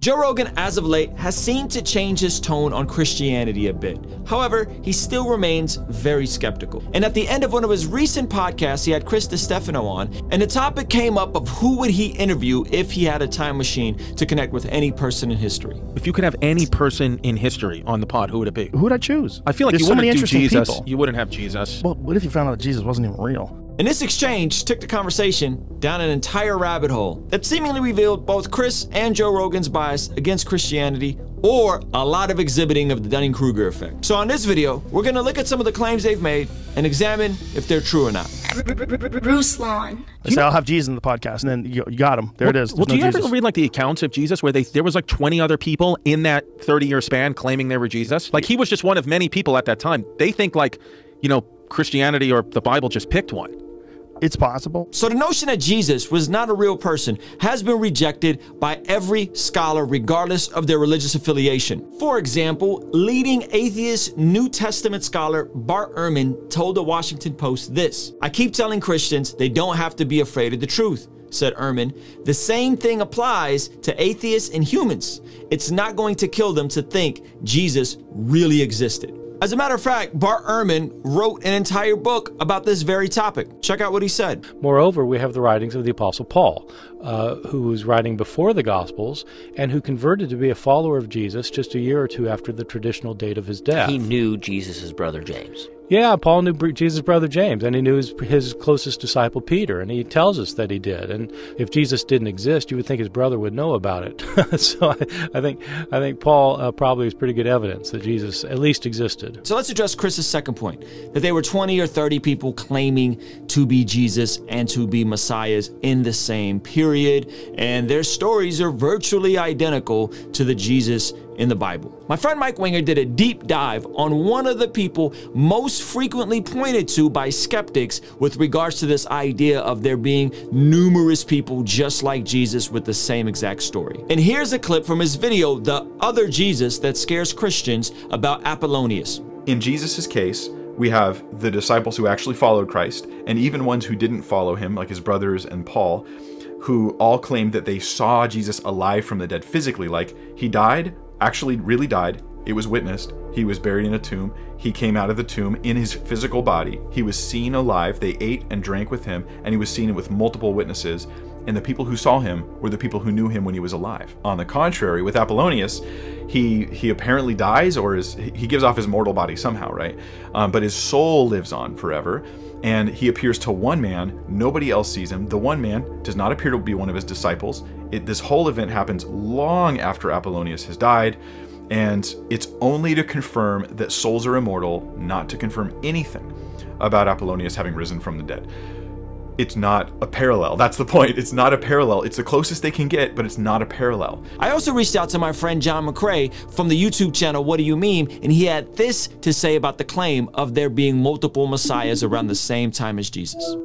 Joe Rogan, as of late, has seemed to change his tone on Christianity a bit. However, he still remains very skeptical. And at the end of one of his recent podcasts, he had Chris Stefano on, and the topic came up of who would he interview if he had a time machine to connect with any person in history. If you could have any person in history on the pod, who would it be? Who would I choose? I feel like There's you so wouldn't many do interesting Jesus. people. You wouldn't have Jesus. Well, what if you found out that Jesus wasn't even real? And this exchange took the conversation down an entire rabbit hole that seemingly revealed both Chris and Joe Rogan's bias against Christianity, or a lot of exhibiting of the Dunning-Kruger effect. So on this video, we're gonna look at some of the claims they've made and examine if they're true or not. Ruslan. They say, I'll have Jesus in the podcast, and then you got him. There it is. Well, There's do you no ever Jesus. read like the accounts of Jesus where there was like 20 other people in that 30-year span claiming they were Jesus? Like he was just one of many people at that time. They think like, you know, Christianity or the Bible just picked one. It's possible. So the notion that Jesus was not a real person has been rejected by every scholar regardless of their religious affiliation. For example, leading atheist New Testament scholar Bart Ehrman told the Washington Post this: "I keep telling Christians they don't have to be afraid of the truth," said Ehrman. "The same thing applies to atheists and humans. It's not going to kill them to think Jesus really existed." As a matter of fact, Bart Ehrman wrote an entire book about this very topic. Check out what he said. Moreover, we have the writings of the Apostle Paul, who was writing before the Gospels and who converted to be a follower of Jesus just a year or two after the traditional date of his death. He knew Jesus' brother James. Yeah, Paul knew Jesus' brother James, and he knew his closest disciple Peter, and he tells us that he did. And if Jesus didn't exist, you would think his brother would know about it. So I think Paul probably is pretty good evidence that Jesus at least existed. So let's address Chris's second point, that there were 20 or 30 people claiming to be Jesus and to be messiahs in the same period, and their stories are virtually identical to the Jesus in the Bible. My friend Mike Winger did a deep dive on one of the people most frequently pointed to by skeptics with regards to this idea of there being numerous people just like Jesus with the same exact story. And here's a clip from his video, "The Other Jesus That Scares Christians," about Apollonius. In Jesus's case, we have the disciples who actually followed Christ, and even ones who didn't follow him, like his brothers and Paul, who all claimed that they saw Jesus alive from the dead physically, like he died, actually really died. It was witnessed. He was buried in a tomb. He came out of the tomb in his physical body. He was seen alive. They ate and drank with him, and he was seen with multiple witnesses. And the people who saw him were the people who knew him when he was alive. On the contrary, with Apollonius, he apparently dies, or he gives off his mortal body somehow, right? But his soul lives on forever. And he appears to one man. Nobody else sees him. The one man does not appear to be one of his disciples. This whole event happens long after Apollonius has died, and it's only to confirm that souls are immortal, not to confirm anything about Apollonius having risen from the dead. It's not a parallel. That's the point. It's not a parallel. It's the closest they can get, but it's not a parallel. I also reached out to my friend John McCrae from the YouTube channel What Do You Mean? And he had this to say about the claim of there being multiple messiahs around the same time as Jesus.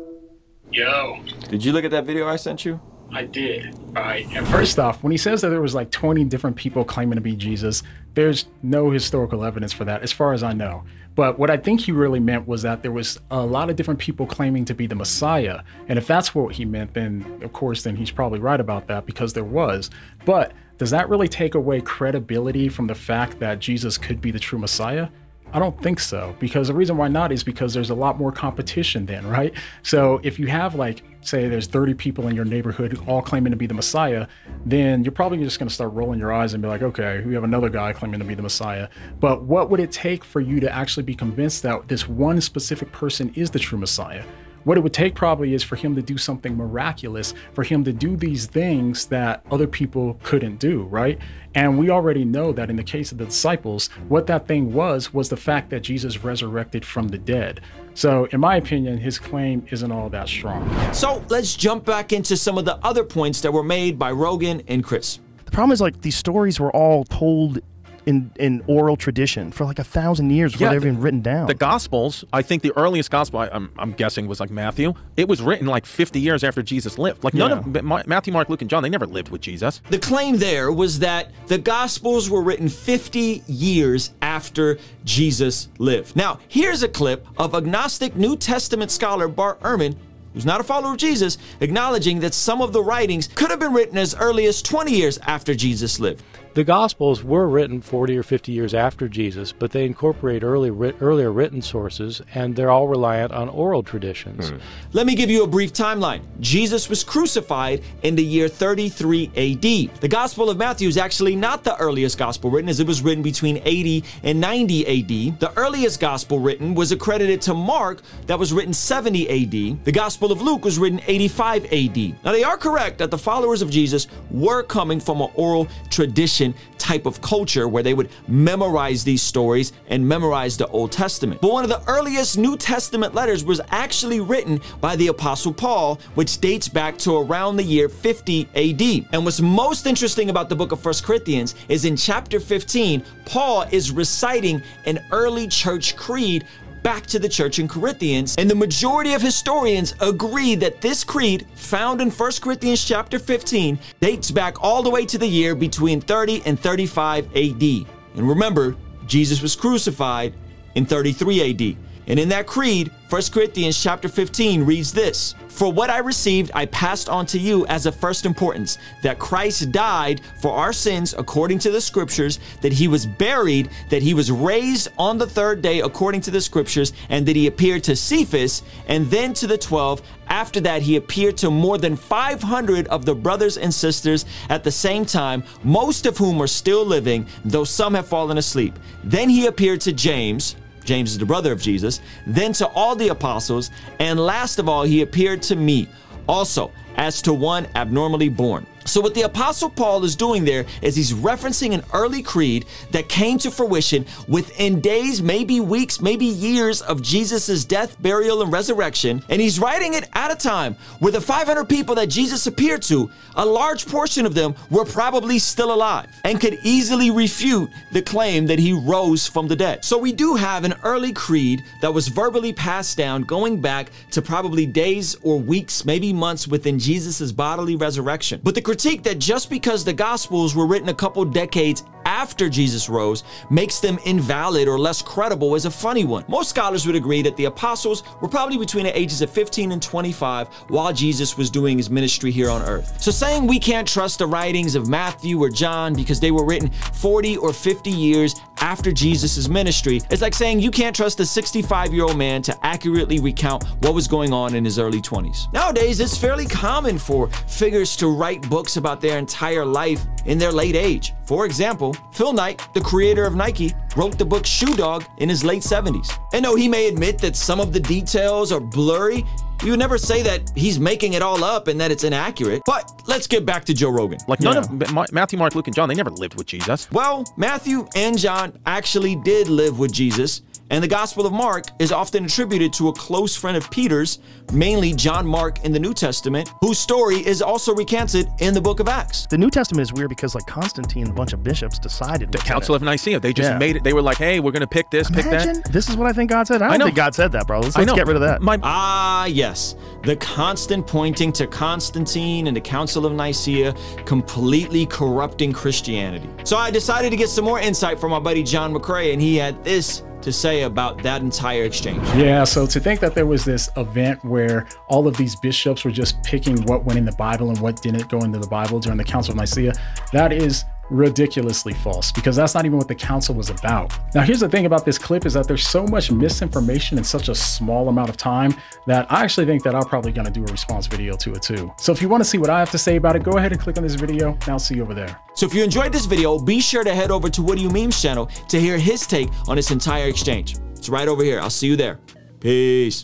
Yo. Did you look at that video I sent you? I did. All right. And first off, when he says that there was like 20 different people claiming to be Jesus, there's no historical evidence for that, as far as I know. But what I think he really meant was that there was a lot of different people claiming to be the Messiah. And if that's what he meant, then of course, then he's probably right about that, because there was. But does that really take away credibility from the fact that Jesus could be the true Messiah? I don't think so, because the reason why not is because there's a lot more competition then, right? So if you have, like, say there's 30 people in your neighborhood all claiming to be the Messiah, then you're probably just going to start rolling your eyes and be like, okay, we have another guy claiming to be the Messiah. But what would it take for you to actually be convinced that this one specific person is the true Messiah? What it would take probably is for him to do something miraculous, for him to do these things that other people couldn't do, right? And we already know that in the case of the disciples, what that thing was the fact that Jesus resurrected from the dead. So in my opinion, his claim isn't all that strong. So let's jump back into some of the other points that were made by Rogan and Chris. The problem is, like, these stories were all told in oral tradition for like 1,000 years before they've been written down. The Gospels, I think the earliest Gospel, I'm guessing, was like Matthew. It was written like 50 years after Jesus lived. Like none of Matthew, Mark, Luke, and John, they never lived with Jesus. The claim there was that the Gospels were written 50 years after Jesus lived. Now, here's a clip of agnostic New Testament scholar Bart Ehrman who's not a follower of Jesus, acknowledging that some of the writings could have been written as early as 20 years after Jesus lived. The Gospels were written 40 or 50 years after Jesus, but they incorporate earlier written sources, and they're all reliant on oral traditions. Let me give you a brief timeline. Jesus was crucified in the year 33 AD. The Gospel of Matthew is actually not the earliest Gospel written, as it was written between 80 and 90 AD. The earliest Gospel written was accredited to Mark, that was written 70 AD. The Gospel of Luke was written 85 AD. Now, they are correct that the followers of Jesus were coming from an oral tradition type of culture where they would memorize these stories and memorize the Old Testament. But one of the earliest New Testament letters was actually written by the Apostle Paul, which dates back to around the year 50 AD. And what's most interesting about the book of 1 Corinthians is in chapter 15, Paul is reciting an early church creed back to the church in Corinthians, and the majority of historians agree that this creed, found in 1 Corinthians chapter 15, dates back all the way to the year between 30 and 35 AD. And remember, Jesus was crucified in 33 AD. And in that creed, 1 Corinthians chapter 15 reads this: "For what I received, I passed on to you as of first importance, that Christ died for our sins according to the scriptures, that he was buried, that he was raised on the third day according to the scriptures, and that he appeared to Cephas, and then to the 12. After that, he appeared to more than 500 of the brothers and sisters at the same time, most of whom are still living, though some have fallen asleep. Then he appeared to James." James is the brother of Jesus, "then to all the apostles, and last of all, he appeared to me also, as to one abnormally born." So what the Apostle Paul is doing there is he's referencing an early creed that came to fruition within days, maybe weeks, maybe years of Jesus's death, burial, and resurrection. And he's writing it at a time where the 500 people that Jesus appeared to, a large portion of them were probably still alive and could easily refute the claim that he rose from the dead. So we do have an early creed that was verbally passed down going back to probably days or weeks, maybe months within Jesus's bodily resurrection. But the critique that just because the Gospels were written a couple decades after Jesus rose makes them invalid or less credible is a funny one. Most scholars would agree that the apostles were probably between the ages of 15 and 25 while Jesus was doing his ministry here on earth. So saying we can't trust the writings of Matthew or John because they were written 40 or 50 years after Jesus's ministry is like saying you can't trust a 65-year-old man to accurately recount what was going on in his early 20s. Nowadays, it's fairly common for figures to write books about their entire life in their late age. For example, Phil Knight, the creator of Nike, wrote the book Shoe Dog in his late 70s. And though he may admit that some of the details are blurry, you would never say that he's making it all up and that it's inaccurate. But let's get back to Joe Rogan. Like none of Matthew, Mark, Luke, and John, they never lived with Jesus. Well, Matthew and John actually did live with Jesus. And the Gospel of Mark is often attributed to a close friend of Peter's, mainly John Mark in the New Testament, whose story is also recanted in the book of Acts. The New Testament is weird because like Constantine and a bunch of bishops decided the Council of Nicaea. They just made it. They were like, hey, we're going to pick this, pick that. This is what I think God said. I don't think God said that, bro. Let's get rid of that. Ah, yes. The constant pointing to Constantine and the Council of Nicaea completely corrupting Christianity. So I decided to get some more insight from my buddy John McCrae, and he had this to say about that entire exchange. Yeah, so to think that there was this event where all of these bishops were just picking what went in the Bible and what didn't go into the Bible during the Council of Nicaea, that is ridiculously false, because that's not even what the council was about. Now, here's the thing about this clip is that there's so much misinformation in such a small amount of time that I actually think that I'm probably going to do a response video to it too. So if you want to see what I have to say about it, go ahead and click on this video and I'll see you over there. So if you enjoyed this video, be sure to head over to What Do You Meme's channel to hear his take on this entire exchange. It's right over here. I'll see you there. Peace.